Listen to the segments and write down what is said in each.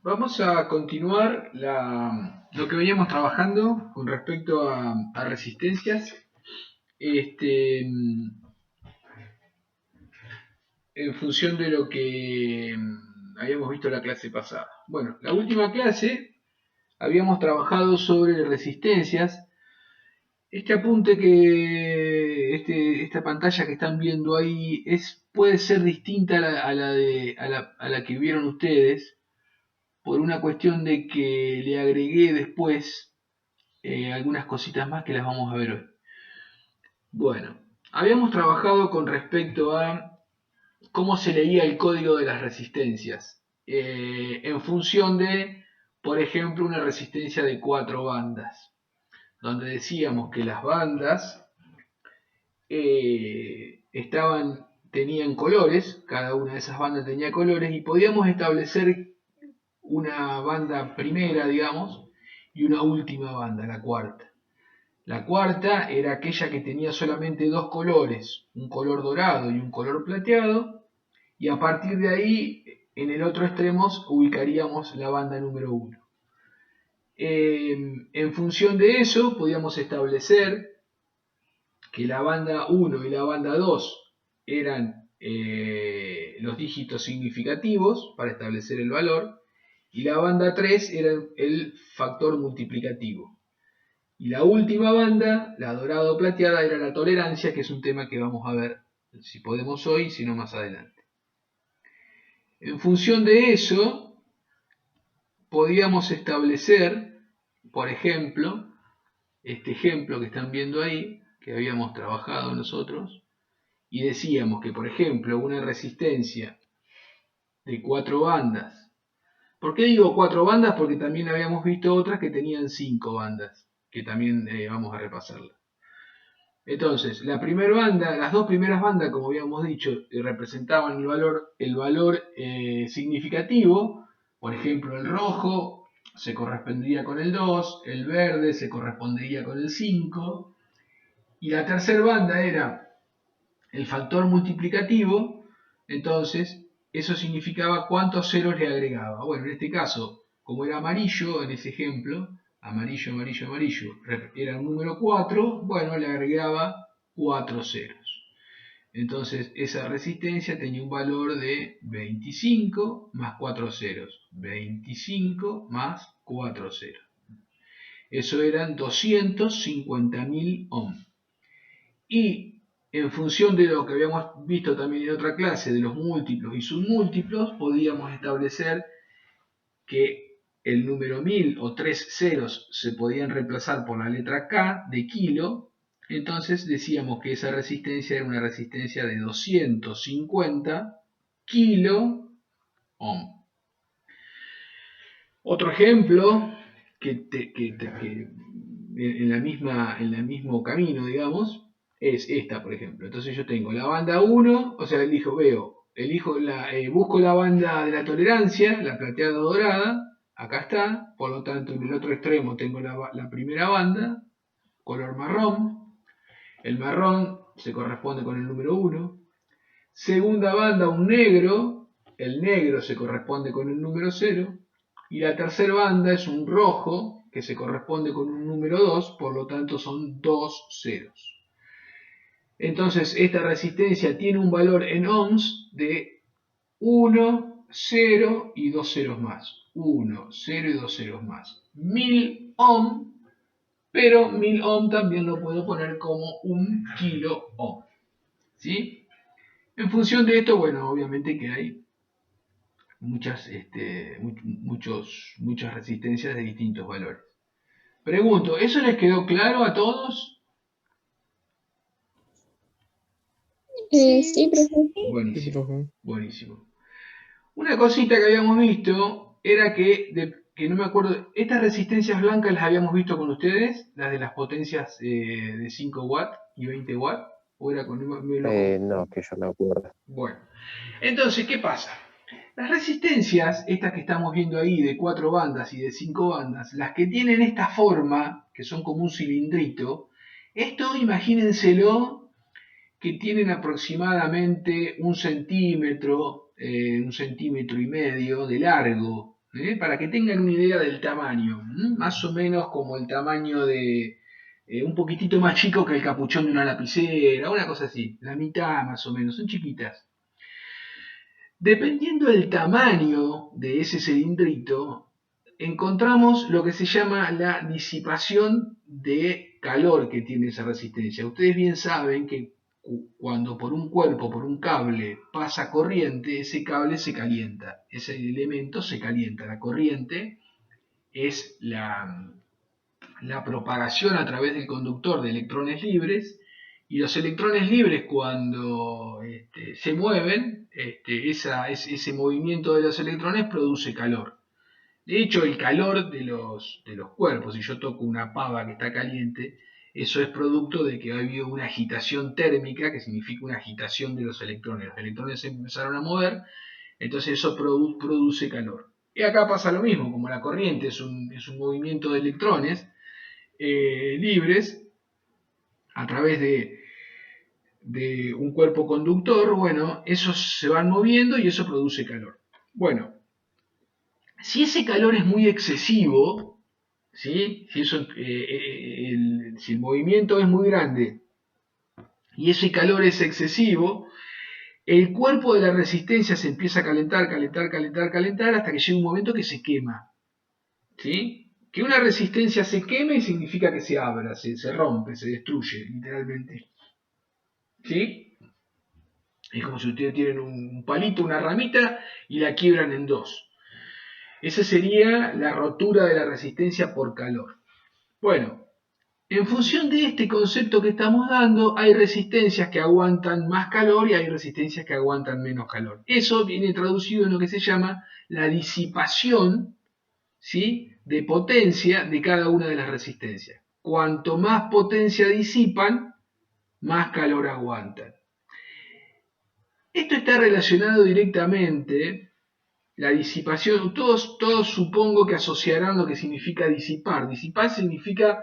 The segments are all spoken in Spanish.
Vamos a continuar lo que veníamos trabajando con respecto a resistencias. En función de lo que habíamos visto en la clase pasada. Bueno, la última clase habíamos trabajado sobre resistencias. Este apunte esta pantalla que están viendo ahí puede ser distinta a la que vieron ustedes, por una cuestión de que le agregué después algunas cositas más que las vamos a ver hoy. Bueno, habíamos trabajado con respecto a cómo se leía el código de las resistencias en función de, por ejemplo, una resistencia de 4 bandas, donde decíamos que las bandas tenían colores, cada una de esas bandas tenía colores, y podíamos establecer una banda primera, digamos, y una última banda, la cuarta. La cuarta era aquella que tenía solamente dos colores, un color dorado y un color plateado, y a partir de ahí, en el otro extremo, ubicaríamos la banda número 1. En función de eso, podíamos establecer que la banda 1 y la banda 2 eran los dígitos significativos para establecer el valor, y la banda 3 era el factor multiplicativo. Y la última banda, la dorado plateada, era la tolerancia, que es un tema que vamos a ver si podemos hoy, si no más adelante. En función de eso, podíamos establecer, por ejemplo, este ejemplo que están viendo ahí, que habíamos trabajado nosotros, y decíamos que, por ejemplo, una resistencia de 4 bandas. ¿Por qué digo 4 bandas? Porque también habíamos visto otras que tenían 5 bandas, que también vamos a repasarlas. Entonces, la primera banda, las dos primeras bandas, como habíamos dicho, representaban el valor significativo. Por ejemplo, el rojo se correspondía con el 2, el verde se correspondería con el 5, y la tercera banda era el factor multiplicativo. Entonces, eso significaba cuántos ceros le agregaba. Bueno, en este caso, como era amarillo, en ese ejemplo, amarillo, amarillo, amarillo, era un número 4, bueno, le agregaba 4 ceros. Entonces, esa resistencia tenía un valor de 25 más 4 ceros. 25 más 4 ceros. Eso eran 250.000 ohms. Y en función de lo que habíamos visto también en otra clase, de los múltiplos y submúltiplos, podíamos establecer que el número 1000 o 3 ceros se podían reemplazar por la letra K de kilo. Entonces decíamos que esa resistencia era una resistencia de 250 kilo ohm. Otro ejemplo que en el mismo camino, digamos, es esta, por ejemplo. Entonces yo tengo la banda 1, o sea, busco la banda de la tolerancia, la plateada dorada, acá está, por lo tanto en el otro extremo tengo la primera banda, color marrón, el marrón se corresponde con el número 1, segunda banda un negro, el negro se corresponde con el número 0, y la tercera banda es un rojo que se corresponde con un número 2, por lo tanto son 2 ceros. Entonces esta resistencia tiene un valor en ohms de 1, 0 y 2 ceros más. 1, 0 y 2 ceros más. 1000 ohm, pero 1000 ohm también lo puedo poner como un kilo ohm. ¿Sí? En función de esto, bueno, obviamente que hay muchas resistencias de distintos valores. Pregunto, ¿eso les quedó claro a todos? Sí, profe. Buenísimo, buenísimo. Una cosita que habíamos visto era que no me acuerdo, estas resistencias blancas las habíamos visto con ustedes, las de las potencias de 5 watts y 20 watts, o era con... No, que yo me acuerdo. Bueno, entonces, ¿qué pasa? Las resistencias, estas que estamos viendo ahí, de 4 bandas y de 5 bandas, las que tienen esta forma, que son como un cilindrito, esto imagínenselo que tienen aproximadamente un centímetro y medio de largo, Para que tengan una idea del tamaño, más o menos como el tamaño de un poquitito más chico que el capuchón de una lapicera, una cosa así, la mitad más o menos, son chiquitas. Dependiendo del tamaño de ese cilindrito, encontramos lo que se llama la disipación de calor que tiene esa resistencia. Ustedes bien saben que cuando por un cuerpo, por un cable, pasa corriente, ese cable se calienta, ese elemento se calienta. La corriente es la propagación a través del conductor de electrones libres, y los electrones libres cuando se mueven, ese movimiento de los electrones produce calor. De hecho, el calor de los cuerpos, si yo toco una pava que está caliente, eso es producto de que ha habido una agitación térmica, que significa una agitación de los electrones. Los electrones se empezaron a mover, entonces eso produce calor. Y acá pasa lo mismo, como la corriente es un movimiento de electrones libres a través de un cuerpo conductor, bueno, esos se van moviendo y eso produce calor. Bueno, si ese calor es muy excesivo, ¿sí? Si el movimiento es muy grande y ese calor es excesivo, el cuerpo de la resistencia se empieza a calentar, hasta que llega un momento que se quema. ¿Sí? Que una resistencia se queme significa que se abra, se rompe, se destruye, literalmente. ¿Sí? Es como si ustedes tienen un palito, una ramita, y la quiebran en dos. Esa sería la rotura de la resistencia por calor. Bueno, en función de este concepto que estamos dando, hay resistencias que aguantan más calor y hay resistencias que aguantan menos calor. Eso viene traducido en lo que se llama la disipación, ¿sí?, de potencia de cada una de las resistencias. Cuanto más potencia disipan, más calor aguantan. Esto está relacionado directamente, la disipación, todos supongo que asociarán lo que significa disipar. Disipar significa,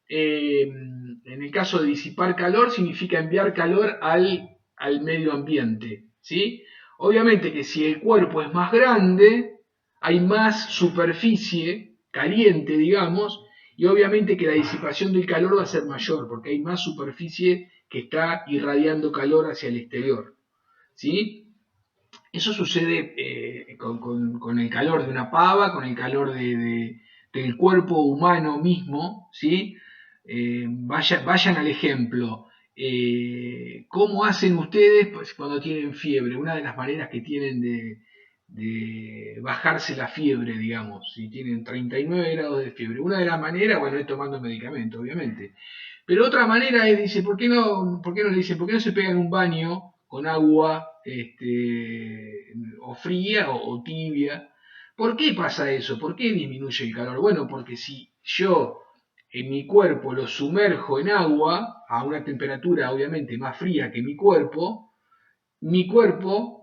en el caso de disipar calor, significa enviar calor al medio ambiente, ¿sí? Obviamente que si el cuerpo es más grande, hay más superficie caliente, digamos, y obviamente que la disipación del calor va a ser mayor, porque hay más superficie que está irradiando calor hacia el exterior, ¿sí? Eso sucede con el calor de una pava, con el calor del cuerpo humano mismo, ¿sí? Vayan al ejemplo. ¿Cómo hacen ustedes pues, cuando tienen fiebre? Una de las maneras que tienen de bajarse la fiebre, digamos, si tienen 39 grados de fiebre. Una de las maneras, bueno, es tomando medicamento, obviamente. Pero otra manera es, dice, ¿por qué no le dicen, por qué no se pegan un baño con agua o fría o tibia? ¿Por qué pasa eso? ¿Por qué disminuye el calor? Bueno, porque si yo en mi cuerpo lo sumerjo en agua a una temperatura obviamente más fría que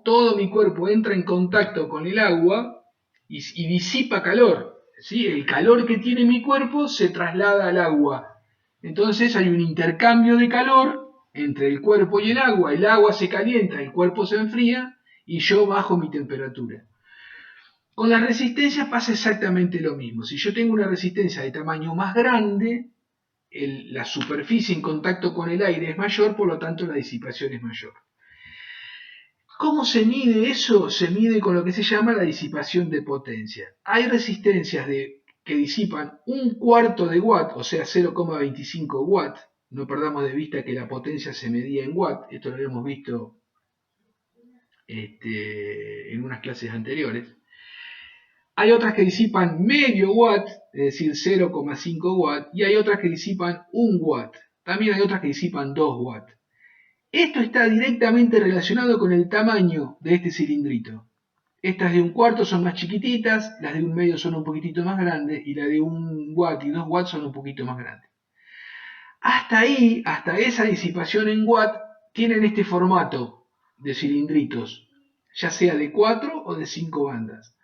todo mi cuerpo entra en contacto con el agua y disipa calor, ¿sí? El calor que tiene mi cuerpo se traslada al agua. Entonces hay un intercambio de calor entre el cuerpo y el agua se calienta, el cuerpo se enfría y yo bajo mi temperatura. Con la resistencia pasa exactamente lo mismo. Si yo tengo una resistencia de tamaño más grande, la superficie en contacto con el aire es mayor, por lo tanto la disipación es mayor. ¿Cómo se mide eso? Se mide con lo que se llama la disipación de potencia. Hay resistencias que disipan 1/4 de watt, o sea 0,25 watt. No perdamos de vista que la potencia se medía en watt. Esto lo habíamos visto en unas clases anteriores. Hay otras que disipan medio watt, es decir, 0,5 watt, y hay otras que disipan 1 watt. También hay otras que disipan 2 watt. Esto está directamente relacionado con el tamaño de este cilindrito. Estas de 1/4 son más chiquititas, las de 1/2 son un poquitito más grandes, y las de 1 watt y 2 watts son un poquito más grandes. Hasta ahí, hasta esa disipación en watt, tienen este formato de cilindritos, ya sea de 4 o de 5 bandas.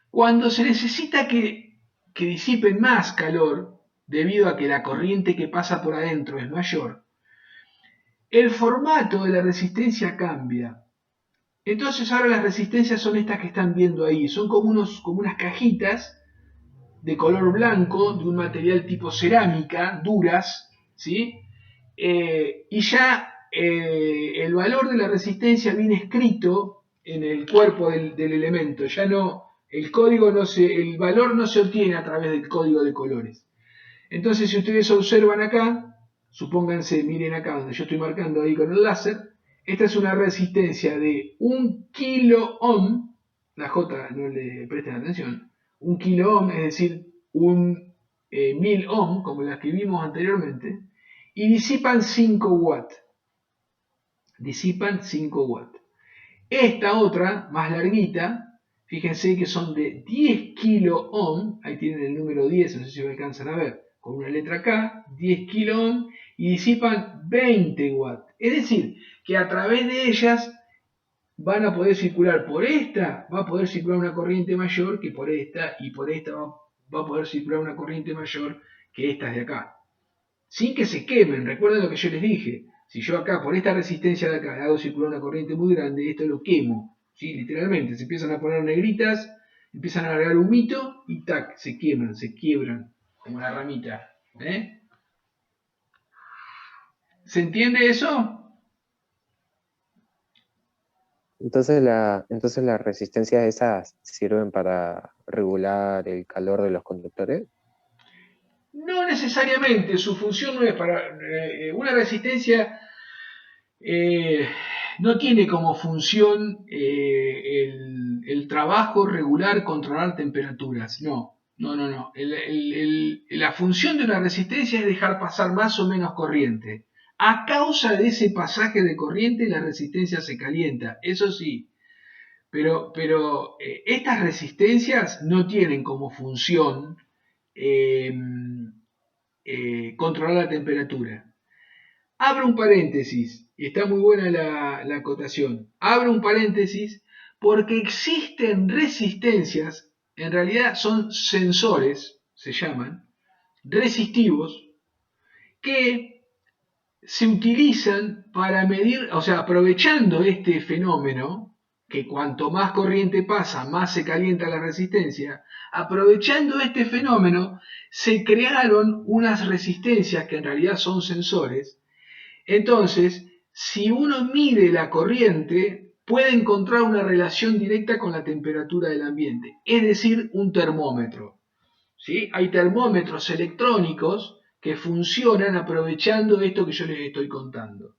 Cuando se necesita que disipen más calor, debido a que la corriente que pasa por adentro es mayor, el formato de la resistencia cambia. Entonces ahora las resistencias son estas que están viendo ahí. Son como unas cajitas de color blanco, de un material tipo cerámica, duras, ¿sí? Y ya el valor de la resistencia viene escrito en el cuerpo del elemento. Ya no, el valor no se obtiene a través del código de colores. Entonces, si ustedes observan acá, supónganse, miren acá donde yo estoy marcando ahí con el láser, esta es una resistencia de 1 kilo ohm, la J no le presten atención, 1 kilo ohm, es decir, 1000 ohm, como la que vimos anteriormente, y disipan 5 watts. Disipan 5 watts. Esta otra, más larguita, fíjense que son de 10 kilo ohm, ahí tienen el número 10, no sé si me alcanzan a ver, con una letra K, 10 kilo ohm, y disipan 20 watts. Es decir, que a través de ellas van a poder circular por esta, va a poder circular una corriente mayor que por esta, y por esta va a poder circular una corriente mayor que estas de acá. Sin que se quemen, recuerden lo que yo les dije. Si yo acá, por esta resistencia de acá, hago circular una corriente muy grande, esto lo quemo. ¿Sí? Literalmente, se empiezan a poner negritas, empiezan a largar humito y tac, se queman, se quiebran, como la ramita. ¿Se entiende eso? Entonces, entonces las resistencias esas sirven para regular el calor de los conductores. No necesariamente, su función no es para... una resistencia no tiene como función el trabajo regular, controlar temperaturas. No, no, no, no. La función de una resistencia es dejar pasar más o menos corriente. A causa de ese pasaje de corriente, la resistencia se calienta, eso sí. Pero estas resistencias no tienen como función eh, controlar la temperatura. Abro un paréntesis, y está muy buena la acotación. Abro un paréntesis porque existen resistencias, en realidad son sensores, se llaman, resistivos, que se utilizan para medir, o sea, aprovechando este fenómeno, que cuanto más corriente pasa, más se calienta la resistencia, aprovechando este fenómeno, se crearon unas resistencias que en realidad son sensores. Entonces, si uno mide la corriente, puede encontrar una relación directa con la temperatura del ambiente, es decir, un termómetro. ¿Sí? Hay termómetros electrónicos que funcionan aprovechando esto que yo les estoy contando.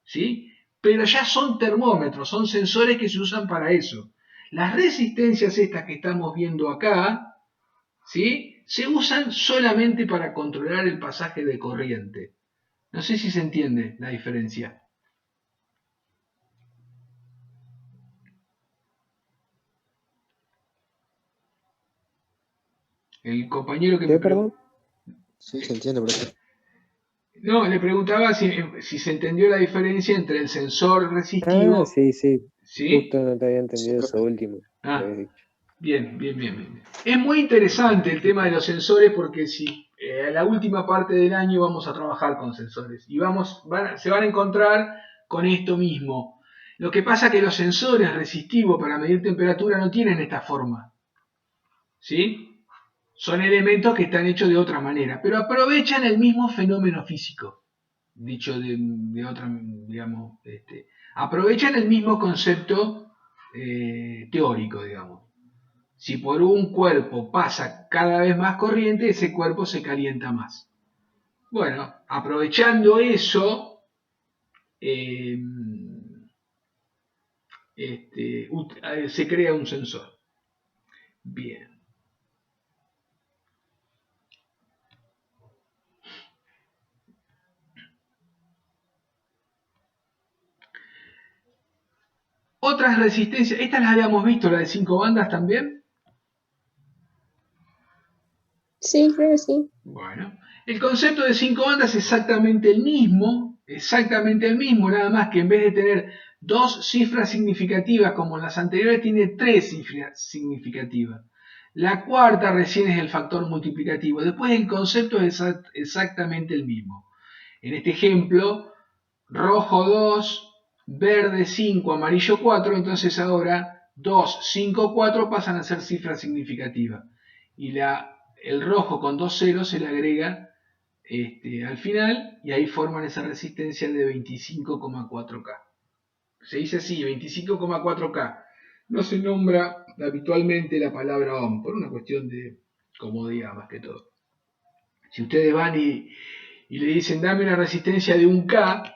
¿Sí? Pero ya son termómetros, son sensores que se usan para eso. Las resistencias estas que estamos viendo acá, ¿sí? Se usan solamente para controlar el pasaje de corriente. No sé si se entiende la diferencia. El compañero que me ¿Qué, preguntó. perdón? Sí, se entiende, profe. No, le preguntaba si se entendió la diferencia entre el sensor Ah, resistivo. sí, sí. Justo ¿Sí? no te había Sí, entendido eso profe. último que Ah, habías dicho. bien, bien, bien, bien. Es muy interesante el tema de los sensores porque si a la última parte del año vamos a trabajar con sensores y se van a encontrar con esto mismo. Lo que pasa es que los sensores resistivos para medir temperatura no tienen esta forma. ¿Sí? Son elementos que están hechos de otra manera, pero aprovechan el mismo fenómeno físico, dicho de otra, digamos, aprovechan el mismo concepto teórico, digamos. Si por un cuerpo pasa cada vez más corriente, ese cuerpo se calienta más. Bueno, aprovechando eso, eh, se crea un sensor. Bien. Otras resistencias, estas las habíamos visto, la de 5 bandas también. Sí, creo que sí. Bueno, el concepto de 5 bandas es exactamente el mismo, nada más que en vez de tener 2 cifras significativas como en las anteriores, tiene 3 cifras significativas. La cuarta recién es el factor multiplicativo. Después el concepto es exactamente el mismo. En este ejemplo, rojo 2, verde 5, amarillo 4, entonces ahora 2, 5, 4 pasan a ser cifras significativas. Y el rojo con 2 ceros se le agrega al final y ahí forman esa resistencia de 25,4K. Se dice así, 25,4K. No se nombra habitualmente la palabra ohm, por una cuestión de comodidad más que todo. Si ustedes van y le dicen dame una resistencia de 1K,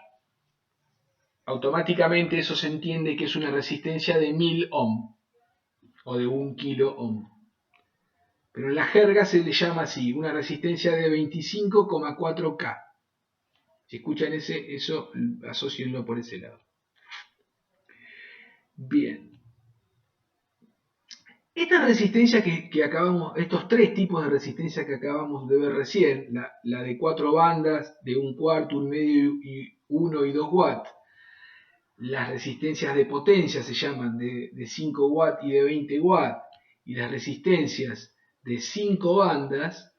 automáticamente eso se entiende que es una resistencia de 1000 ohm o de 1 kilo ohm. Pero en la jerga se le llama así, una resistencia de 25,4K. Si escuchan eso, asócienlo por ese lado. Bien. Esta resistencia que acabamos, estos tres tipos de resistencia que acabamos de ver recién, la de 4 bandas, de 1/4, 1/2 y 1 y 2 watts, las resistencias de potencia se llaman de 5 watts y de 20 watts, y las resistencias de 5 bandas,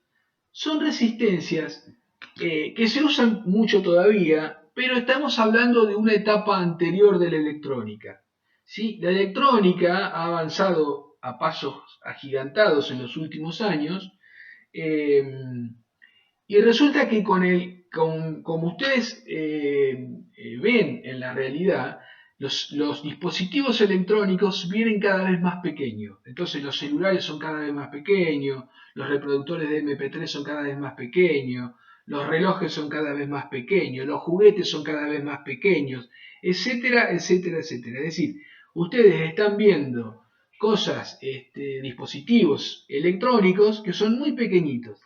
son resistencias que se usan mucho todavía, pero estamos hablando de una etapa anterior de la electrónica. ¿Sí? La electrónica ha avanzado a pasos agigantados en los últimos años, y resulta que como ustedes ven en la realidad, los dispositivos electrónicos vienen cada vez más pequeños. Entonces los celulares son cada vez más pequeños, los reproductores de MP3 son cada vez más pequeños, los relojes son cada vez más pequeños, los juguetes son cada vez más pequeños, etcétera, etcétera, etcétera. Es decir, ustedes están viendo cosas, dispositivos electrónicos que son muy pequeñitos.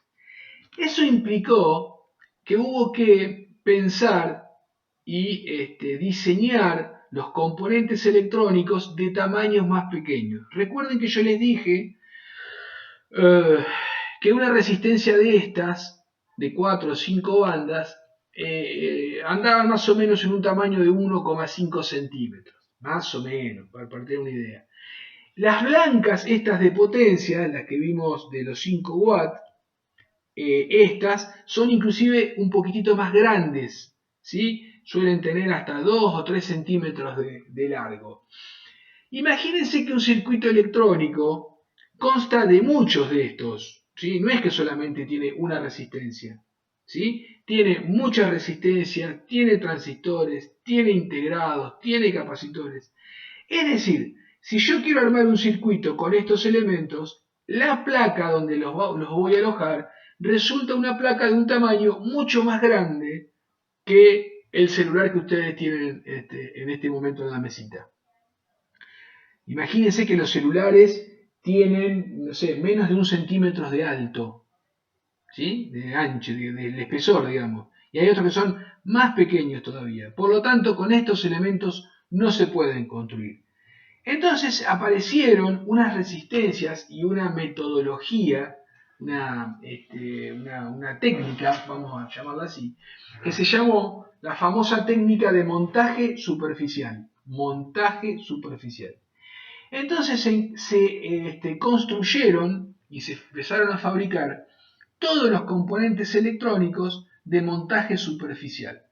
Eso implicó que hubo que pensar y diseñar los componentes electrónicos de tamaños más pequeños. Recuerden que yo les dije que una resistencia de estas, de 4 o 5 bandas, andaban más o menos en un tamaño de 1,5 centímetros, más o menos, para tener una idea. Las blancas, estas de potencia, las que vimos de los 5 watts, estas son inclusive un poquitito más grandes, ¿sí? Suelen tener hasta 2 o 3 centímetros de largo. Imagínense que un circuito electrónico consta de muchos de estos, ¿sí? No es que solamente tiene una resistencia, ¿sí? Tiene muchas resistencias, tiene transistores, tiene integrados, tiene capacitores. Es decir, si yo quiero armar un circuito con estos elementos, la placa donde los voy a alojar resulta una placa de un tamaño mucho más grande que el celular que ustedes tienen en este momento en la mesita. Imagínense que los celulares tienen, no sé, menos de 1 centímetro de alto, ¿sí? De ancho, de espesor, digamos. Y hay otros que son más pequeños todavía. Por lo tanto, con estos elementos no se pueden construir. Entonces aparecieron unas resistencias y una metodología, una técnica, vamos a llamarla así, que se llamó la famosa técnica de montaje superficial. Montaje superficial. Entonces se construyeron y se empezaron a fabricar todos los componentes electrónicos de montaje superficial.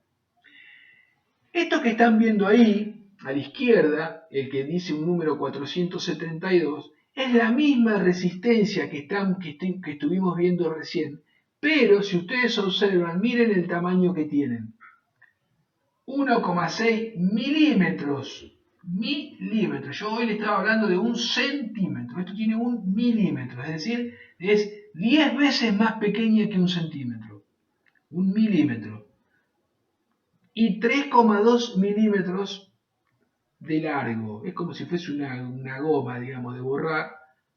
Esto que están viendo ahí, a la izquierda, el que dice un número 472, es la misma resistencia que estuvimos viendo recién, pero si ustedes observan, miren el tamaño que tienen. 1,6 milímetros. Milímetros. Yo hoy le estaba hablando de 1 centímetro. Esto tiene 1 milímetro, es decir, es 10 veces más pequeña que 1 centímetro. 1 milímetro. Y 3,2 milímetros de largo. Es como si fuese una goma, digamos, de borrar,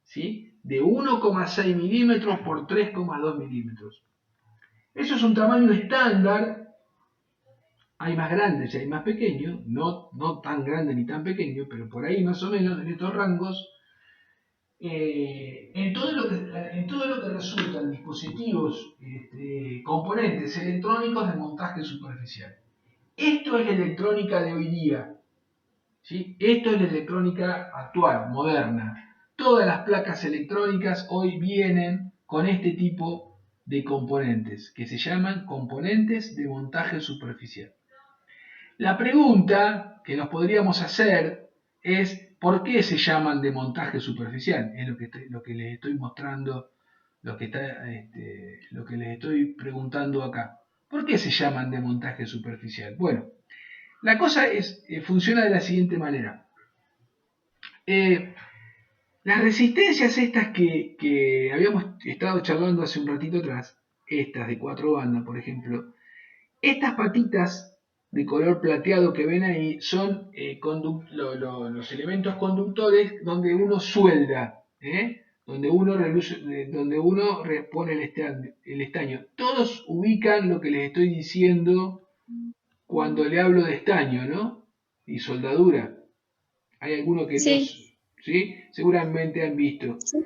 ¿sí? De 1,6 milímetros por 3,2 milímetros. Eso es un tamaño estándar. Hay más grandes y hay más pequeños, no tan grande ni tan pequeño, pero por ahí más o menos en estos rangos. En todo lo que resultan dispositivos, componentes electrónicos de montaje superficial. Esto es la electrónica de hoy día, ¿sí? Esto es la electrónica actual, moderna. Todas las placas electrónicas hoy vienen con este tipo de componentes, que se llaman componentes de montaje superficial. La pregunta que nos podríamos hacer es ¿por qué se llaman de montaje superficial? Es lo que les estoy mostrando, lo que les estoy preguntando acá. ¿Por qué se llaman de montaje superficial? Bueno, la cosa funciona de la siguiente manera. Las resistencias estas que habíamos estado charlando hace un ratito atrás, estas de 4 bandas, por ejemplo, estas patitas de color plateado que ven ahí son los elementos conductores donde uno suelda, donde uno pone el estaño. Todos ubican lo que les estoy diciendo cuando le hablo de estaño, ¿no? Y soldadura. Hay algunos que no, Sí, ¿sí? Seguramente han visto. sí.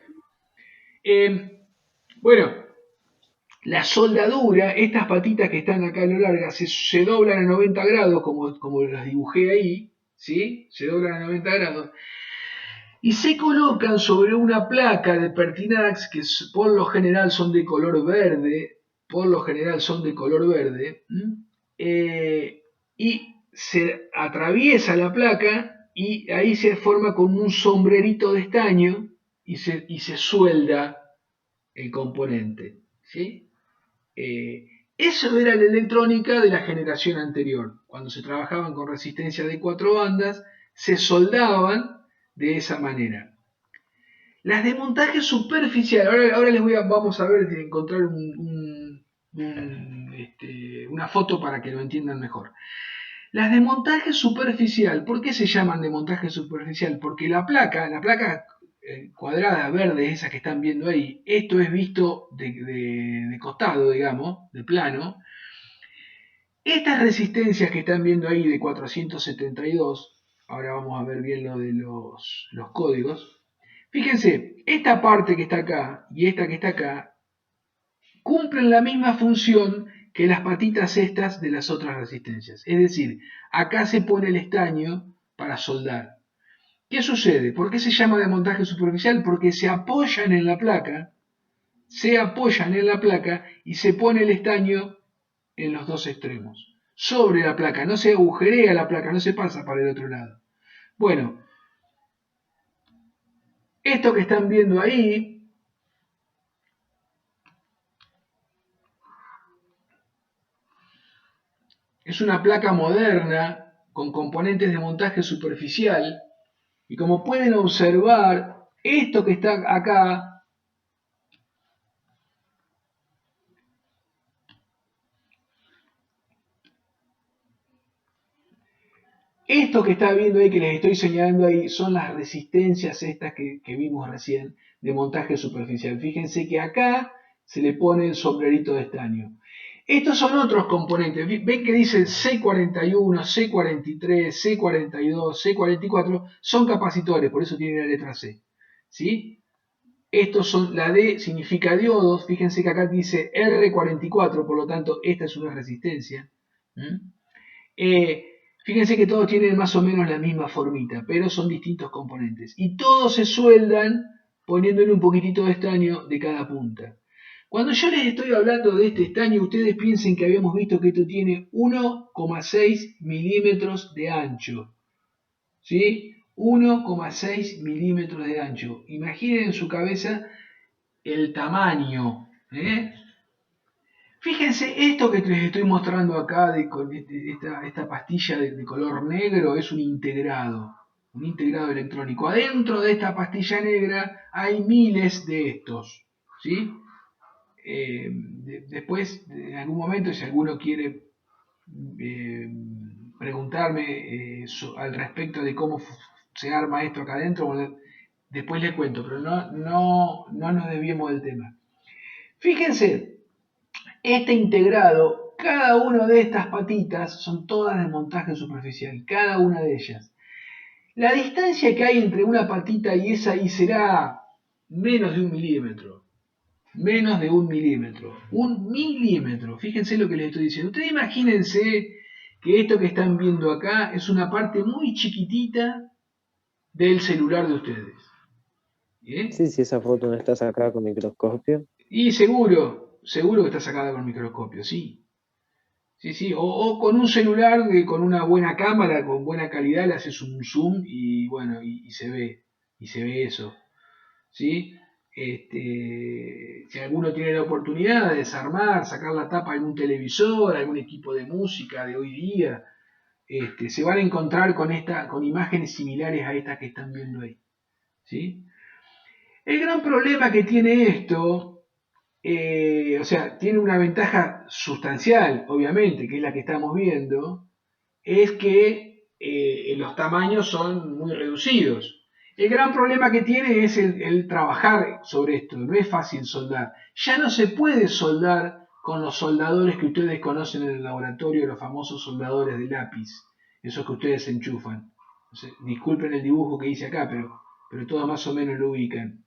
Bueno, la soldadura, estas patitas que están acá a lo larga, se doblan a 90 grados, como las dibujé ahí, ¿sí? Se doblan a 90 grados. Y se colocan sobre una placa de Pertinax que por lo general son de color verde, y se atraviesa la placa y ahí se forma como un sombrerito de estaño y se suelda el componente, ¿sí? Eso era la electrónica de la generación anterior. Cuando se trabajaban con resistencia de 4 bandas, se soldaban de esa manera. Las de montaje superficial, ahora vamos a ver de encontrar una foto para que lo entiendan mejor. Las de montaje superficial, ¿por qué se llaman de montaje superficial? Porque la placa cuadrada verde, esa que están viendo ahí, esto es visto de costado, digamos, de plano. Estas resistencias que están viendo ahí de 472, ahora vamos a ver bien lo de los códigos. Fíjense, esta parte que está acá y esta que está acá cumplen la misma función que las patitas estas de las otras resistencias. Es decir, acá se pone el estaño para soldar. ¿Qué sucede? ¿Por qué se llama de montaje superficial? Porque se apoyan en la placa y se pone el estaño en los dos extremos. Sobre la placa, no se agujerea la placa, no se pasa para el otro lado. Bueno, esto que están viendo ahí es una placa moderna con componentes de montaje superficial y como pueden observar, esto que está acá esto que está viendo ahí, que les estoy señalando ahí, son las resistencias estas que vimos recién de montaje superficial. Fíjense que acá se le pone el sombrerito de estaño. Estos son otros componentes. Ven que dice C41, C43, C42, C44. Son capacitores, por eso tienen la letra C. ¿Sí? Estos son, la D significa diodos. Fíjense que acá dice R44, por lo tanto, esta es una resistencia. Fíjense que todos tienen más o menos la misma formita, pero son distintos componentes. Y todos se sueldan poniéndole un poquitito de estaño de cada punta. Cuando yo les estoy hablando de este estaño, ustedes piensen que habíamos visto que esto tiene 1,6 milímetros de ancho. ¿Sí? 1,6 milímetros de ancho. Imaginen en su cabeza el tamaño. Fíjense, esto que les estoy mostrando acá, esta pastilla de color negro, es un integrado electrónico. Adentro de esta pastilla negra hay miles de estos, ¿sí? Después, en algún momento, si alguno quiere preguntarme al respecto de cómo se arma esto acá adentro, bueno, después les cuento, pero no nos desviemos del tema. Fíjense, este integrado, cada una de estas patitas son todas de montaje superficial, cada una de ellas. La distancia que hay entre una patita y esa ahí será menos de 1 milímetro. Menos de 1 milímetro. 1 milímetro. Fíjense lo que les estoy diciendo. Ustedes imagínense que esto que están viendo acá es una parte muy chiquitita del celular de ustedes. ¿Bien? Sí, sí, esa foto no está sacada con microscopio. Y seguro que está sacada con microscopio, sí. Sí, sí, o con un celular, con una buena cámara, con buena calidad, le haces un zoom y bueno, y se ve eso, ¿sí? Si alguno tiene la oportunidad de desarmar, sacar la tapa de algún televisor, algún equipo de música de hoy día, se van a encontrar con imágenes similares a estas que están viendo ahí, ¿sí? El gran problema que tiene esto, o sea, tiene una ventaja sustancial, obviamente, que es la que estamos viendo, es que los tamaños son muy reducidos. El gran problema que tiene es el trabajar sobre esto, no es fácil soldar. Ya no se puede soldar con los soldadores que ustedes conocen en el laboratorio, los famosos soldadores de lápiz, esos que ustedes enchufan. O sea, disculpen el dibujo que hice acá, pero todos más o menos lo ubican.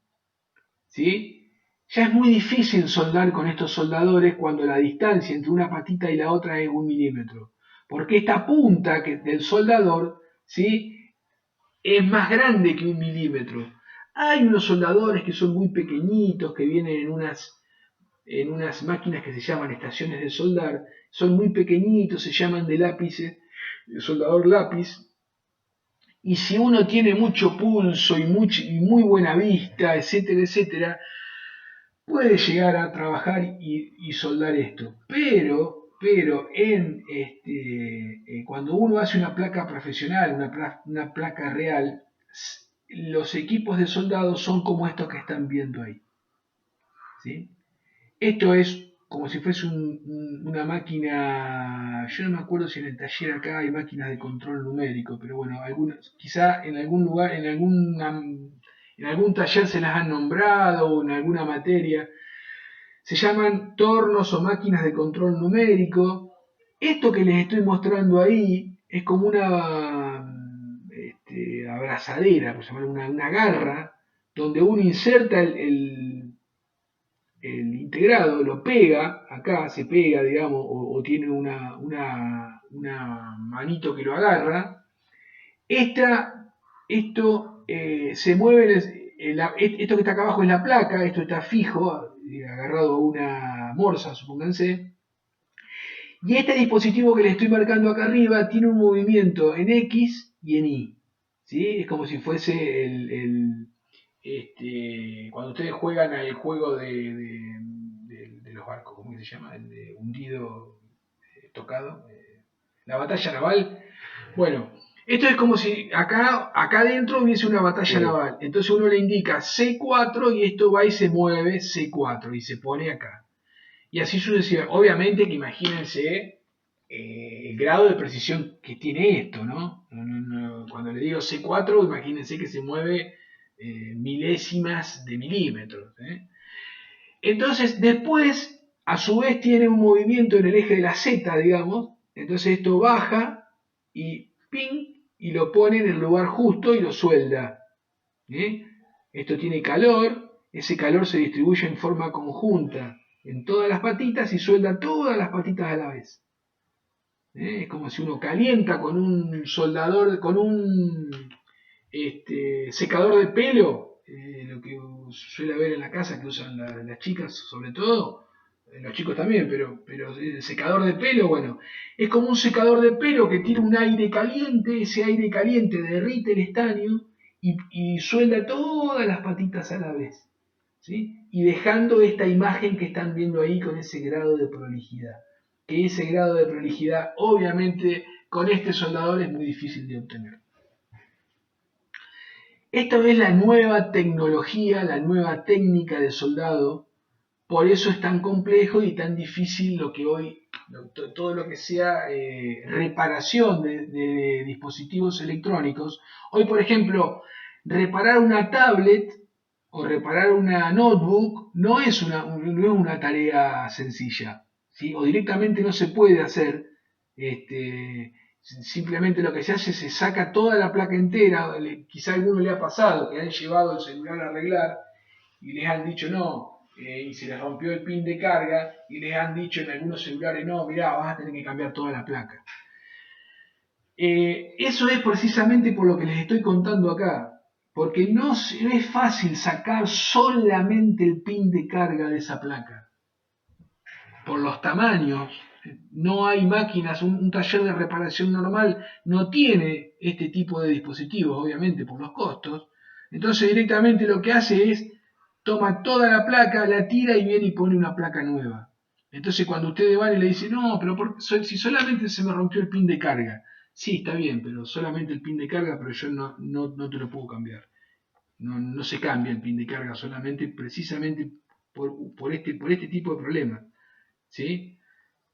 ¿Sí? Ya es muy difícil soldar con estos soldadores cuando la distancia entre una patita y la otra es 1 milímetro. Porque esta punta del soldador, ¿sí?, es más grande que 1 milímetro. Hay unos soldadores que son muy pequeñitos, que vienen en unas máquinas que se llaman estaciones de soldar. Son muy pequeñitos, se llaman de lápiz, soldador lápiz. Y si uno tiene mucho pulso y muy buena vista, etcétera, etcétera, puede llegar a trabajar y soldar esto. Pero cuando uno hace una placa profesional, una placa real, los equipos de soldado son como estos que están viendo ahí, ¿sí? Esto es como si fuese una máquina, yo no me acuerdo si en el taller acá hay máquinas de control numérico, pero bueno, quizá en algún lugar, en algún taller se las han nombrado o en alguna materia. Se llaman tornos o máquinas de control numérico. Esto que les estoy mostrando ahí es como una abrazadera, por llamarlo, una garra, donde uno inserta el integrado, lo pega, acá se pega, digamos, o tiene una manito que lo agarra. Esto se mueve, esto que está acá abajo es la placa, esto está fijo, agarrado a una morsa, supónganse. Y este dispositivo que le estoy marcando acá arriba tiene un movimiento en X y en Y. ¿Sí? Es como si fuese cuando ustedes juegan al juego de los barcos, ¿cómo se llama? El de hundido, tocado, la batalla naval. Bueno, esto es como si acá adentro hubiese una batalla naval. Entonces uno le indica C4 y esto va y se mueve C4 y se pone acá. Y así sucesivamente. Obviamente que imagínense el grado de precisión que tiene esto, ¿no? Cuando le digo C4, imagínense que se mueve milésimas de milímetros. Entonces después, a su vez, tiene un movimiento en el eje de la Z, digamos. Entonces esto baja y ¡ping! Y lo pone en el lugar justo y lo suelda. Esto tiene calor, ese calor se distribuye en forma conjunta en todas las patitas y suelda todas las patitas a la vez. Es como si uno calienta con un soldador, con un secador de pelo, lo que suele haber en la casa que usan las chicas sobre todo, los chicos también, pero el secador de pelo, bueno, es como un secador de pelo que tiene un aire caliente, ese aire caliente derrite el estaño y suelda todas las patitas a la vez, ¿sí? Y dejando esta imagen que están viendo ahí con ese grado de prolijidad. Que ese grado de prolijidad, obviamente, con este soldador es muy difícil de obtener. Esta es la nueva tecnología, la nueva técnica de soldado, por eso es tan complejo y tan difícil lo que hoy, todo lo que sea reparación de dispositivos electrónicos. Hoy, por ejemplo, reparar una tablet o reparar una notebook no es una tarea sencilla, ¿sí? O directamente no se puede hacer. Simplemente lo que se hace es se saca toda la placa entera. Quizá a alguno le ha pasado que han llevado el celular a arreglar y les han dicho no, y se les rompió el pin de carga y les han dicho en algunos celulares no, mirá, vas a tener que cambiar toda la placa. Eso es precisamente por lo que les estoy contando acá. Porque no es fácil sacar solamente el pin de carga de esa placa. Por los tamaños no hay máquinas, un taller de reparación normal no tiene este tipo de dispositivos, obviamente por los costos. Entonces directamente lo que hace es, toma toda la placa, la tira y viene y pone una placa nueva. Entonces cuando ustedes van y le dicen, no, pero si solamente se me rompió el pin de carga. Sí, está bien, pero solamente el pin de carga, pero yo no te lo puedo cambiar. No se cambia el pin de carga solamente precisamente por este tipo de problemas. ¿Sí?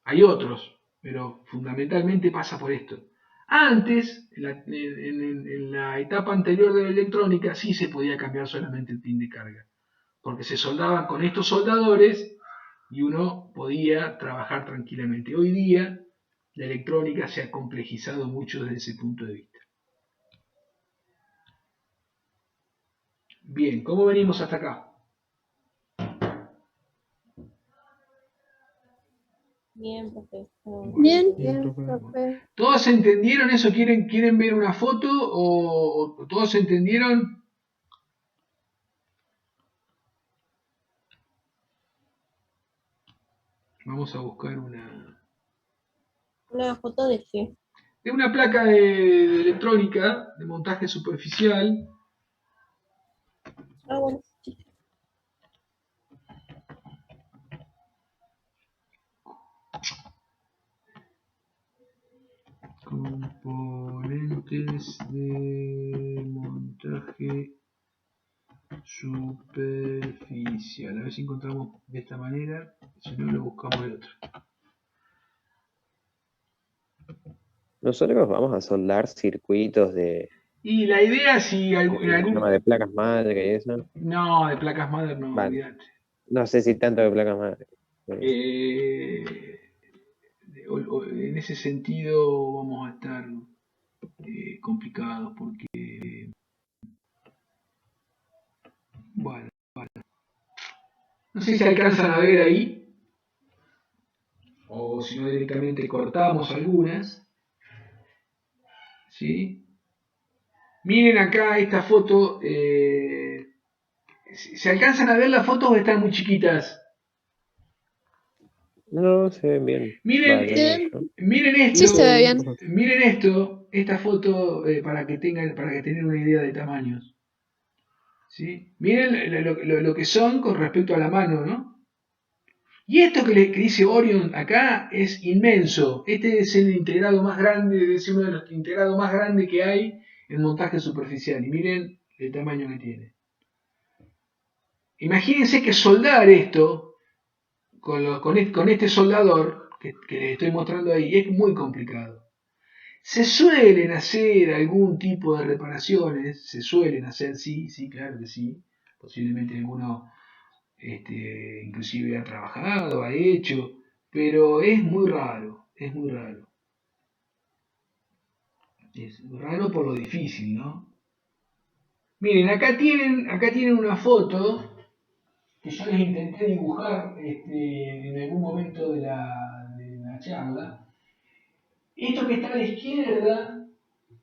Hay otros, pero fundamentalmente pasa por esto. Antes, en la etapa anterior de la electrónica, sí se podía cambiar solamente el pin de carga, porque se soldaban con estos soldadores y uno podía trabajar tranquilamente. Hoy día, la electrónica se ha complejizado mucho desde ese punto de vista. Bien, ¿cómo venimos hasta acá? Bien, profesor. Bien, Bien, profe. ¿Todos entendieron eso? ¿Quieren ver una foto o todos entendieron? Vamos a buscar Una foto de qué. de una placa de electrónica de montaje superficial. Ah, bueno, sí. Componentes de montaje superficial. A ver si encontramos de esta manera. Si no, lo buscamos de otra. Nosotros vamos a soldar circuitos de Y la idea, si en tema algún. de placas madre y eso. No, de placas madre no, Vale, olvídate. no sé si tanto de placas madre. Eh, en ese sentido vamos a estar complicados porque, bueno, no sé si alcanzan a ver ahí o si no directamente cortamos algunas, ¿sí? Miren acá esta foto, ¿se alcanzan a ver las fotos o están muy chiquitas? No, se ven bien. Miren, Vale, Bien. miren esto, Sí se ve bien. miren esto, esta foto para que tengan una idea de tamaños. ¿Sí? Miren lo que son con respecto a la mano, ¿no? Y esto que dice Orion acá es inmenso. Este es el integrado más grande, es uno de los integrados más grandes que hay en montaje superficial. Y miren el tamaño que tiene. Imagínense que soldar esto con este soldador que les estoy mostrando ahí es muy complicado. Se suelen hacer algún tipo de reparaciones, se suelen hacer, sí, claro que sí. Posiblemente alguno inclusive ha trabajado, ha hecho, pero es muy raro, es muy raro. Es raro por lo difícil, ¿no? Miren, acá tienen una foto que yo les intenté dibujar en algún momento de la charla. Esto que está a la izquierda,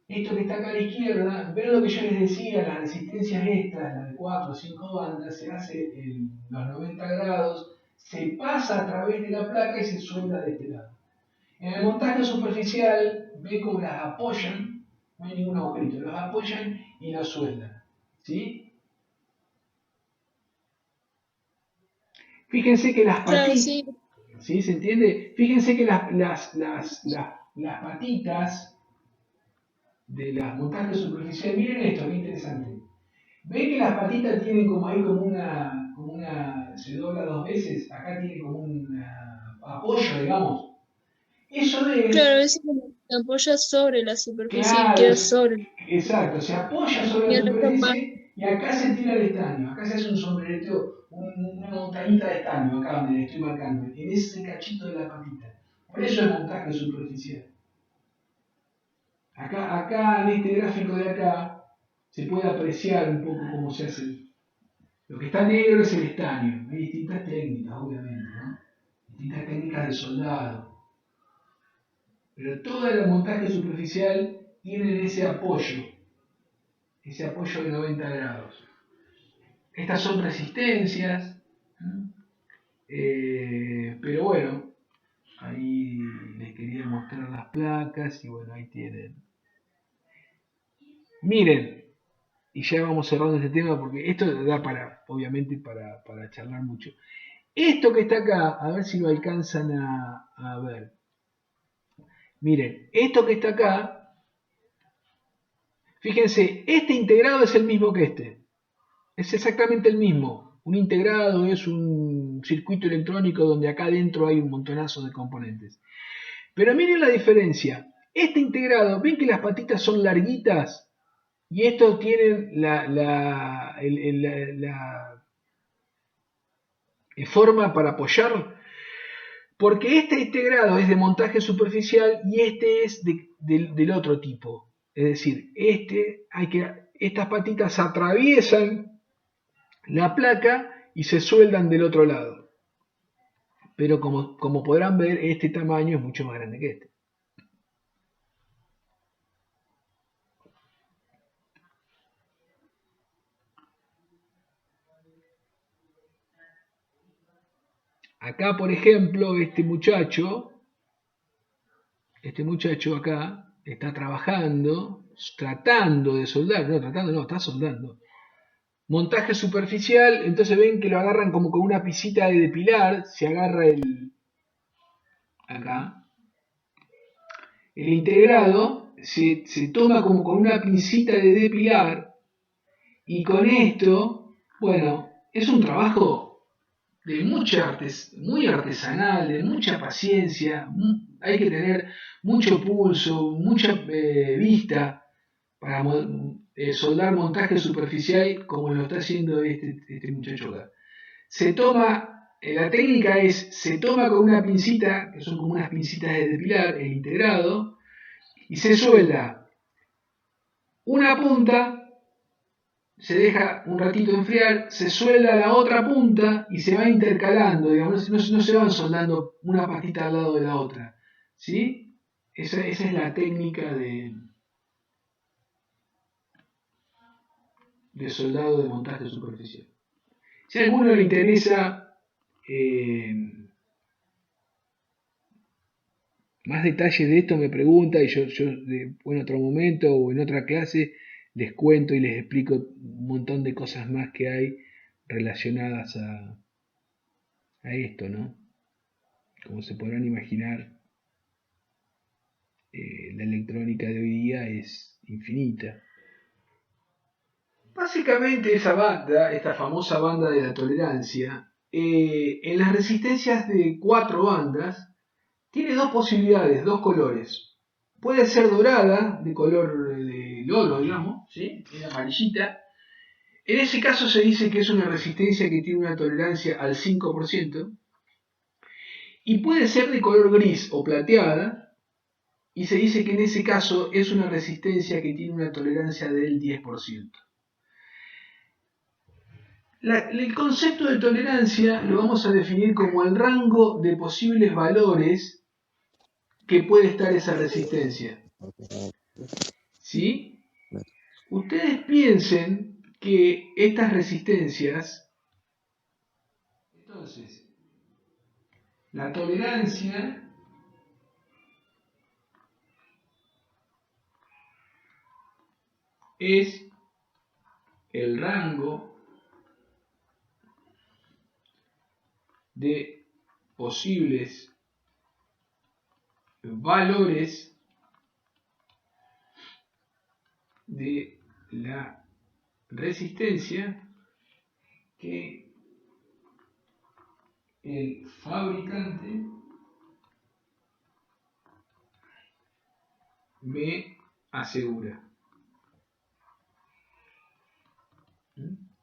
esto que está acá a la izquierda, ven lo que yo les decía, las resistencias estas, las de 4 o 5 bandas, se hace en los 90 grados, se pasa a través de la placa y se suelda de este lado. En el montaje superficial, ven cómo las apoyan, no hay ningún agujerito, los apoyan y los sueldan. ¿Sí? Fíjense que las Claro, patitas, sí. ¿sí? ¿Se entiende? Fíjense que las patitas de las montajes superficiales, miren esto, qué interesante. ¿Ven que las patitas tienen como ahí como una, se dobla dos veces? Acá tiene como un apoyo, digamos. Eso Claro, es, es como que se apoya sobre la superficie y claro, queda sobre. exacto, se apoya sobre Y la el otro más. superficie y acá se tira el estaño, acá se hace un sombrerito, una montañita de estaño, acá donde le estoy marcando, en ese cachito de la patita. Por eso es montaje superficial. Acá en este gráfico de acá se puede apreciar un poco cómo se hace. Lo que está negro es el estaño. Hay distintas técnicas, obviamente, ¿no? Distintas técnicas de soldado. Pero todo el montaje superficial tiene ese apoyo de 90 grados. Estas son resistencias, pero bueno, Ahí les quería mostrar las placas y bueno, ahí tienen. Miren, y ya vamos cerrando este tema porque esto da para, obviamente, para charlar mucho. Esto que está acá, a ver si lo alcanzan a ver. Miren, esto que está acá, fíjense, este integrado es el mismo que este. Es exactamente el mismo. Un integrado es un circuito electrónico donde acá adentro hay un montonazo de componentes. Pero miren la diferencia. Este integrado, ¿ven que las patitas son larguitas? Y estos tienen la forma para apoyar. Porque este integrado es de montaje superficial y este es del otro tipo. Es decir, estas patitas atraviesan la placa y se sueldan del otro lado. Pero como podrán ver, este tamaño es mucho más grande que este. Acá, por ejemplo, este muchacho acá está trabajando, tratando de soldar, está soldando. Montaje superficial, entonces ven que lo agarran como con una pisita de depilar, se agarra acá. El integrado se toma como con una pincita de depilar y con esto, bueno, es un trabajo de muy artesanal, de mucha paciencia, hay que tener mucho pulso, mucha vista para soldar montaje superficial como lo está haciendo este muchacho acá. La técnica se toma con una pincita, que son como unas pincitas de depilar, el integrado, y se suelda una punta, se deja un ratito enfriar, se suelda la otra punta y se va intercalando, digamos, no se van soldando una patita al lado de la otra, ¿sí? Esa es la técnica de soldado de montaje superficial. Si a alguno le interesa más detalles de esto, me pregunta y yo en otro momento o en otra clase les cuento y les explico un montón de cosas más que hay relacionadas a esto, ¿no? Como se podrán imaginar, la electrónica de hoy día es infinita. Básicamente esta famosa banda de la tolerancia, en las resistencias de 4 bandas, tiene dos posibilidades, dos colores. Puede ser dorada, de color de oro, digamos, ¿sí? Es amarillita. En ese caso se dice que es una resistencia que tiene una tolerancia al 5%. Y puede ser de color gris o plateada. Y se dice que en ese caso es una resistencia que tiene una tolerancia del 10%. El concepto de tolerancia lo vamos a definir como el rango de posibles valores que puede estar esa resistencia. ¿Sí? Ustedes piensen que estas resistencias, entonces, la tolerancia es el rango de posibles valores de la resistencia que el fabricante me asegura.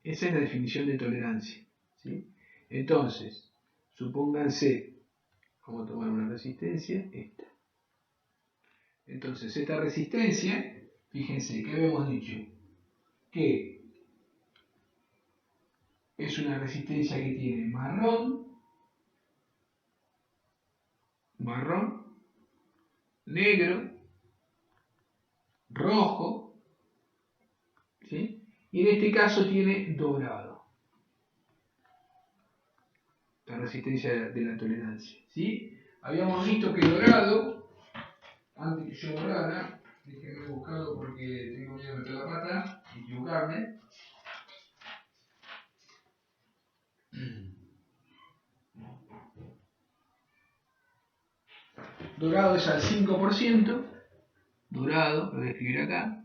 Esa es la definición de tolerancia, ¿sí? Entonces, supónganse, vamos a tomar una resistencia, esta. Entonces, esta resistencia, fíjense, ¿qué habíamos dicho? Que es una resistencia que tiene marrón, negro, rojo, ¿sí? Y en este caso tiene dorado. La resistencia de la tolerancia, ¿sí? habíamos visto que dorado, antes que yo borrara, déjenme buscarlo porque tengo miedo de meter la pata y equivocarme. Dorado es al 5%, dorado, lo voy a escribir acá,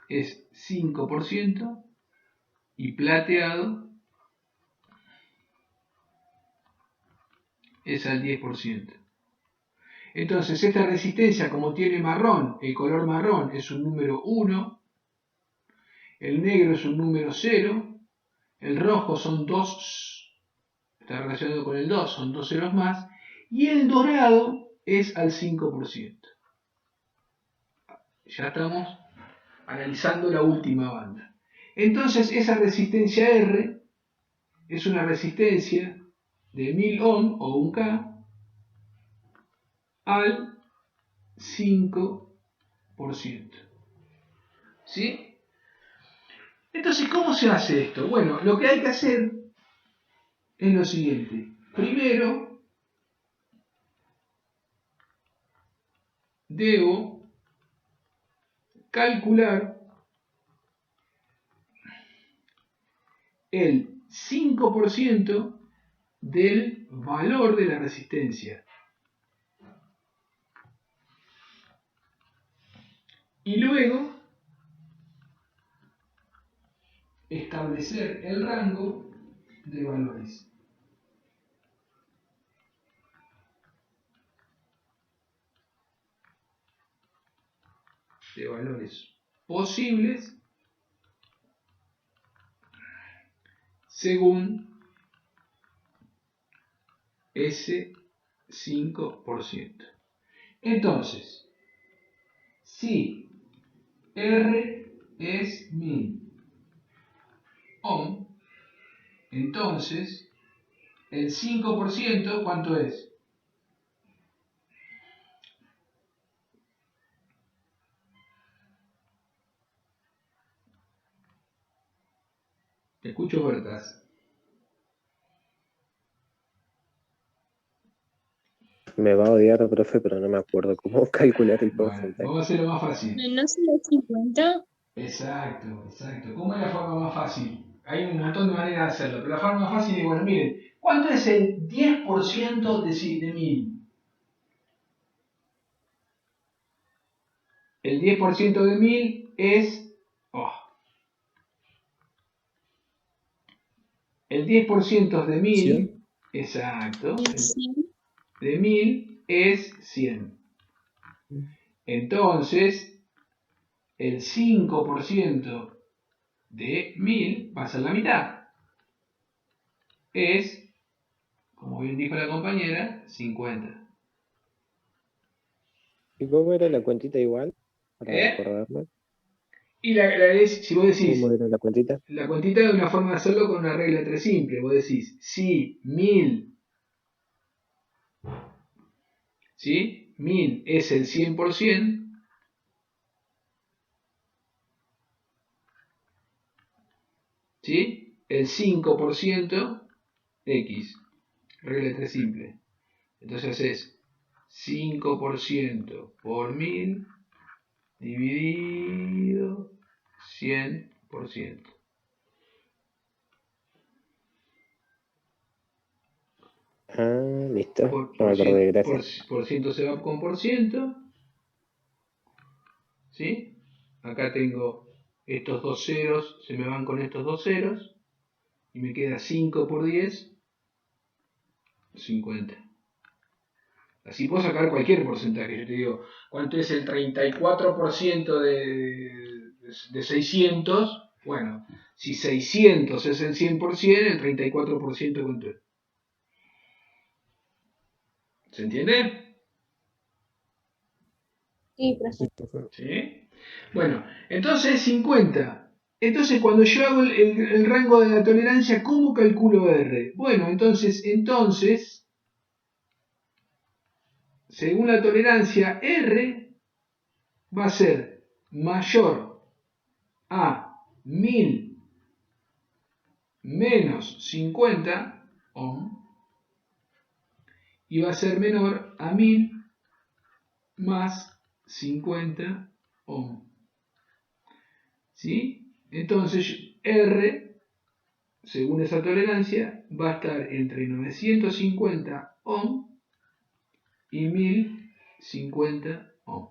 es 5% y plateado es al 10%. Entonces esta resistencia, como tiene marrón, el color marrón es un número 1, el negro es un número 0, el rojo son 2, está relacionado con el 2, son 2 ceros más, y el dorado es al 5%. Ya estamos analizando la última banda. Entonces esa resistencia R es una resistencia de 1000 ohm o 1K al 5%. ¿Sí? Entonces, ¿cómo se hace esto? Bueno, lo que hay que hacer es lo siguiente. Primero, debo calcular el 5% del valor de la resistencia. Y luego establecer el rango de valores. De valores posibles según ese 5%. Entonces, si R es 1000 ohm, entonces el 5%, ¿cuánto es? Te escucho, Bertas. Me va a odiar, profe, pero no me acuerdo cómo calcular el Bueno, porcentaje. vamos a hacerlo más fácil. ¿No será 50? Exacto. ¿Cómo es la forma más fácil? Hay un montón de maneras de hacerlo, pero la forma más fácil es, bueno, miren, ¿cuánto es el 10% de 1000? El 10% de 1000 es... El 10% de 1000, 100. exacto, ¿Y el 100? de 1000 es 100. Entonces, el 5% de 1000 va a ser la mitad. Es, como bien dijo la compañera, 50. ¿Y cómo era la cuentita igual? Para ¿Eh? acordarme. Y si vos decís, ¿Cómo era la cuentita? la cuantita de una forma de hacerlo con una regla 3 simple. Vos decís, si 1000, ¿sí? 1000 es el 100%, ¿sí? El 5% X. Regla 3 simple. Entonces es 5% por 1000 dividido 100%. Ah, listo. Por, Ya me por, acordé, cien, gracias. por ciento se va con por ciento. ¿Sí? Acá tengo estos dos ceros, se me van con estos dos ceros. Y me queda 5 por 10, 50. Así puedo sacar cualquier porcentaje. Yo te digo, ¿cuánto es el 34% de 600? Bueno, si 600 es el 100%, el 34% ¿cuánto es? ¿Se entiende? Sí, profe. ¿Sí? Bueno, entonces 50. Entonces cuando yo hago el rango de la tolerancia, ¿cómo calculo R? Bueno, entonces, según la tolerancia, R va a ser mayor a 1000 menos 50 ohm y va a ser menor a 1000 más 50 ohm. ¿Sí? Entonces R, según esa tolerancia, va a estar entre 950 ohm y 1050 ohm.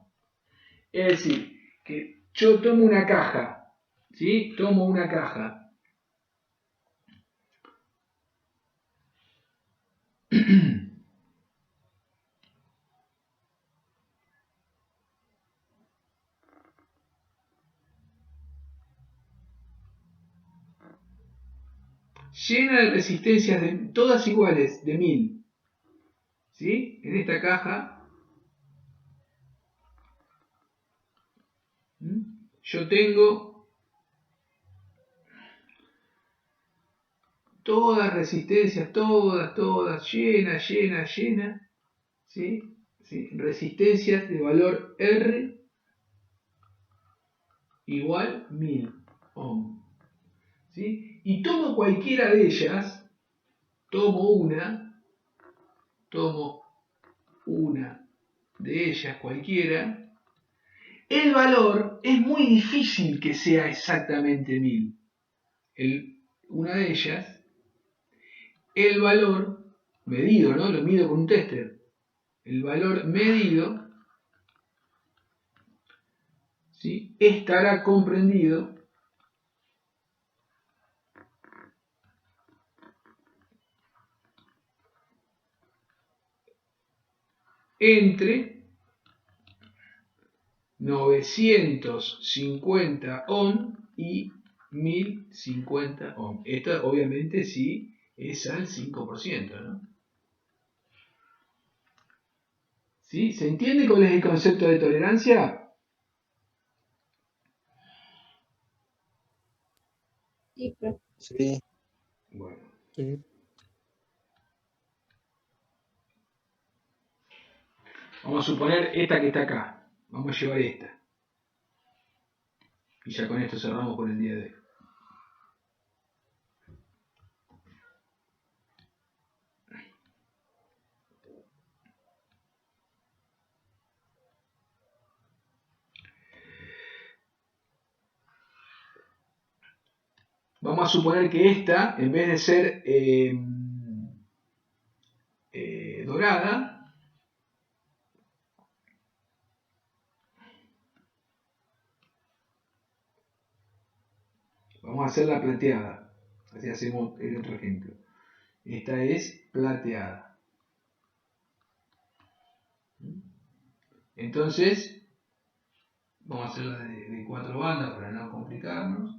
Es decir, que yo tomo una caja, ¿sí? Tomo una caja llena de resistencias todas iguales, de 1000. ¿Sí? En esta caja yo tengo todas resistencias, todas, llena. ¿Sí? ¿Sí? Resistencias de valor R igual 1000 ohm. ¿Sí? Y tomo cualquiera de ellas, tomo una de ellas cualquiera, el valor es muy difícil que sea exactamente 1000. Una de ellas, el valor medido, ¿no? Lo mido con un tester. El valor medido, ¿sí? Estará comprendido entre 950 ohm y 1050 ohm. Esta obviamente sí es al 5%, ¿no? ¿Sí? ¿Se entiende cuál es el concepto de tolerancia? Sí, profe. Sí, Bueno. sí. Vamos a suponer esta que está acá. Vamos a llevar esta. Y ya con esto cerramos por el día de hoy. Vamos a suponer que esta, en vez de ser dorada, vamos a hacerla plateada. Así hacemos el otro ejemplo. Esta es plateada. Entonces, vamos a hacerla de 4 bandas para no complicarnos.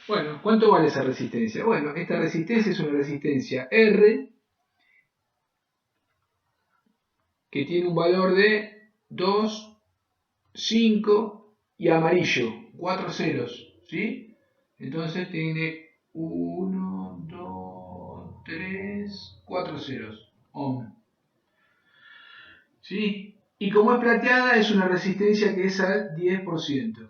Bueno, ¿cuánto vale esa resistencia? Bueno, esta resistencia es una resistencia R que tiene un valor de 2, 5 y amarillo, 4 ceros, ¿sí? Entonces tiene 1, 2, 3, 4 ceros, ohm. ¿Sí? Y como es plateada, es una resistencia que es al 10%.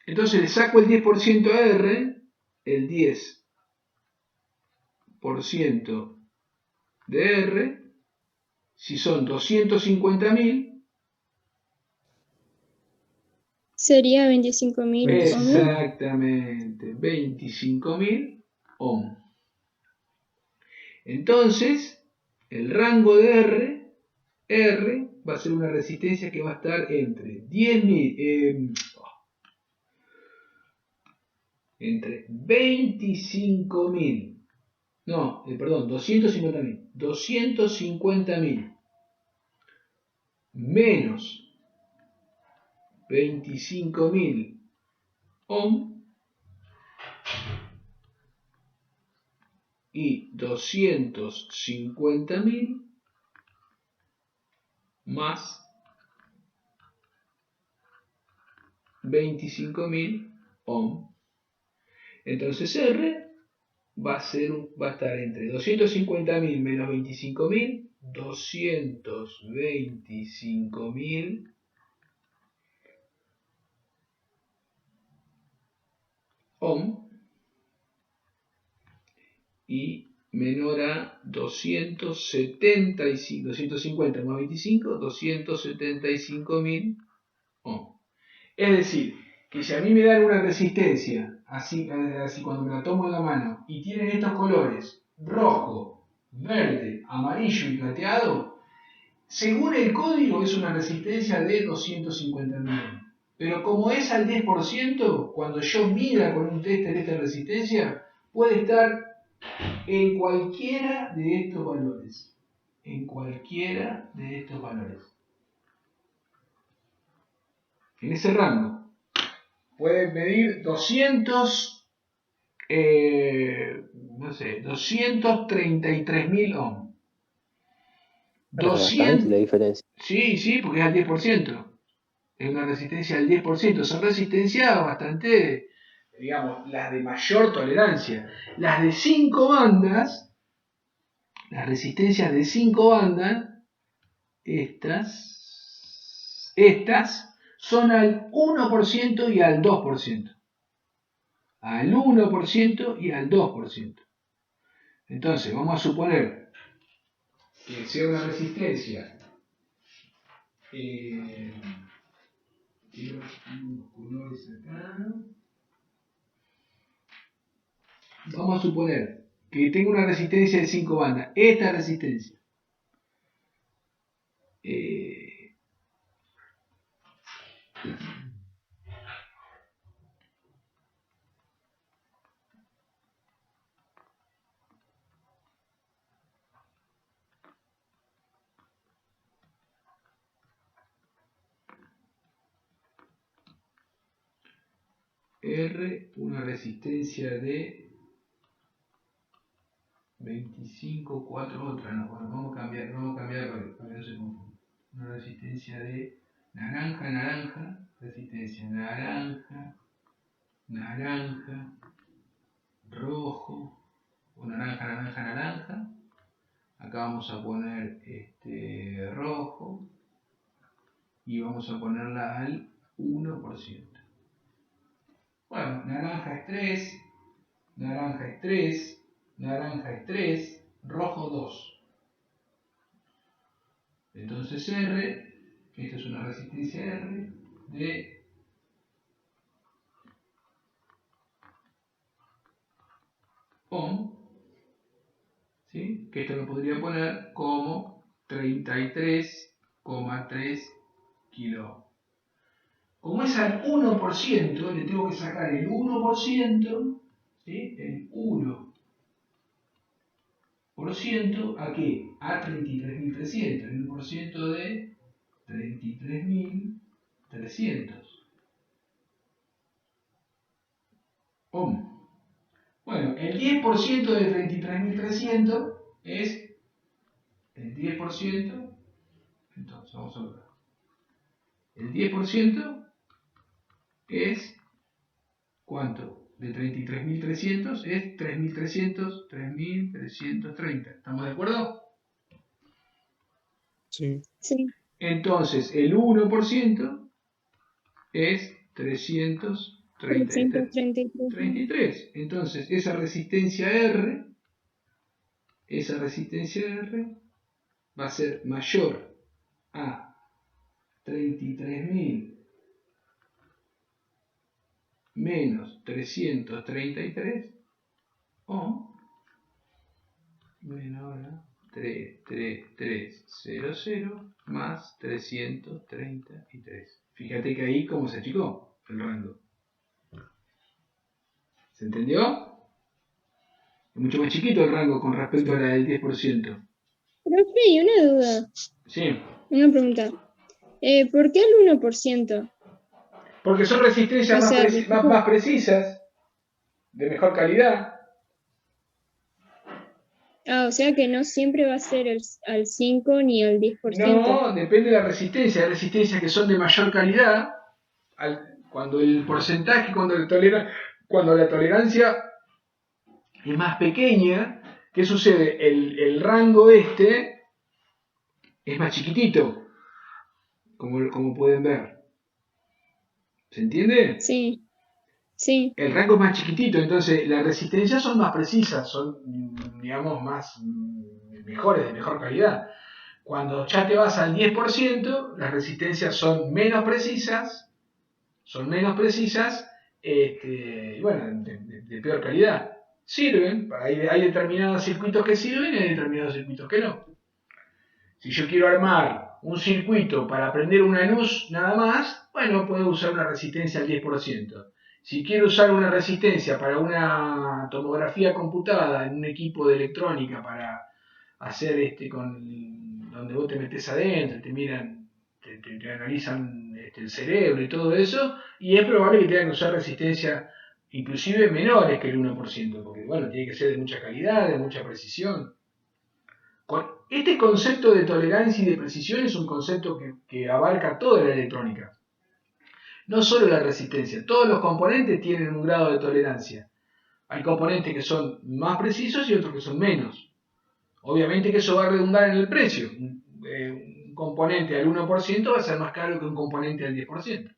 Entonces le saco el 10% a R, el 10% de R, si son 250.000, Sería 25.000 ohm. exactamente, 25.000 ohm. Entonces, el rango de R va a ser una resistencia que va a estar entre 10.000, entre 25.000, no, perdón, 250.000, 250.000 menos 25.000 ohm y 250.000 más 25.000 ohm. Entonces R va a estar entre 250.000 menos 25.000, 225.000 ohm y menor a 250 más 25, 275.000 ohm. Es decir, que si a mí me dan una resistencia, así cuando me la tomo en la mano, y tienen estos colores, rojo, verde, amarillo y plateado, según el código es una resistencia de 250.000. Pero como es al 10%, cuando yo mida con un tester esta resistencia, puede estar en cualquiera de estos valores. En cualquiera de estos valores. En ese rango. Puede medir 233.000 ohm. Es bastante la diferencia. Sí, porque es al 10%. Es una resistencia al 10%. Son resistencias bastante, digamos, las de mayor tolerancia. Las de 5 bandas, las resistencias de 5 bandas, estas son al 1% y al 2%. Al 1% y al 2%. Entonces, vamos a suponer que sea una resistencia vamos a suponer que tengo una resistencia de 5 bandas. Esta resistencia R, una resistencia de 25, 4, otra, no, bueno, vamos a cambiar para que no se confunda. Una resistencia de naranja, resistencia naranja, rojo, o naranja. Acá vamos a poner rojo y vamos a ponerla al 1%. Bueno, naranja es 3, rojo 2. Entonces R, esta es una resistencia R de ohm, ¿sí? Que esto lo podría poner como 33,3 kilo. Como es al 1%, le tengo que sacar el 1%, ¿sí? El 1%, ¿a qué? A 33.300, el 1% de 33.300 ohm. Bueno, el 10% de 33.300 es el 10%, entonces vamos a ver. El 10% es, ¿cuánto? De 33.300 es 3.330. ¿Estamos de acuerdo? Sí. Sí. Entonces, el 1% es 333. Entonces, esa resistencia R va a ser mayor a 33.000 menos 333 ohm menor a 33300 más 333. Fíjate que ahí cómo se achicó el rango. ¿Se entendió? Es mucho más chiquito el rango con respecto a la del 10%. Profe, y una duda, Sí. una pregunta. ¿Por qué el 1%? Porque son resistencias O sea, más precisas, de mejor calidad. Ah, o sea que no siempre va a ser al 5 ni al 10%. No, depende de la resistencia. Hay resistencias que son de mayor calidad. Cuando el porcentaje, cuando la tolerancia es más pequeña, ¿qué sucede? El rango es más chiquitito, como pueden ver. ¿Se entiende? Sí, sí, El rango es más chiquitito, entonces las resistencias son más precisas, son, digamos, mejores, de mejor calidad. Cuando ya te vas al 10%, las resistencias son menos precisas, y bueno, de peor calidad. Sirven, hay determinados circuitos que sirven y hay determinados circuitos que no. Si yo quiero armar un circuito para prender una luz nada más, bueno, puedo usar una resistencia al 10%. Si quiero usar una resistencia para una tomografía computada en un equipo de electrónica para hacer donde vos te metes adentro, te miran, te analizan el cerebro y todo eso, y es probable que tengan que usar resistencia inclusive menores que el 1%, porque bueno, tiene que ser de mucha calidad, de mucha precisión. Este concepto de tolerancia y de precisión es un concepto que abarca toda la electrónica. No solo la resistencia, todos los componentes tienen un grado de tolerancia. Hay componentes que son más precisos y otros que son menos. Obviamente que eso va a redundar en el precio. Un componente al 1% va a ser más caro que un componente al 10%.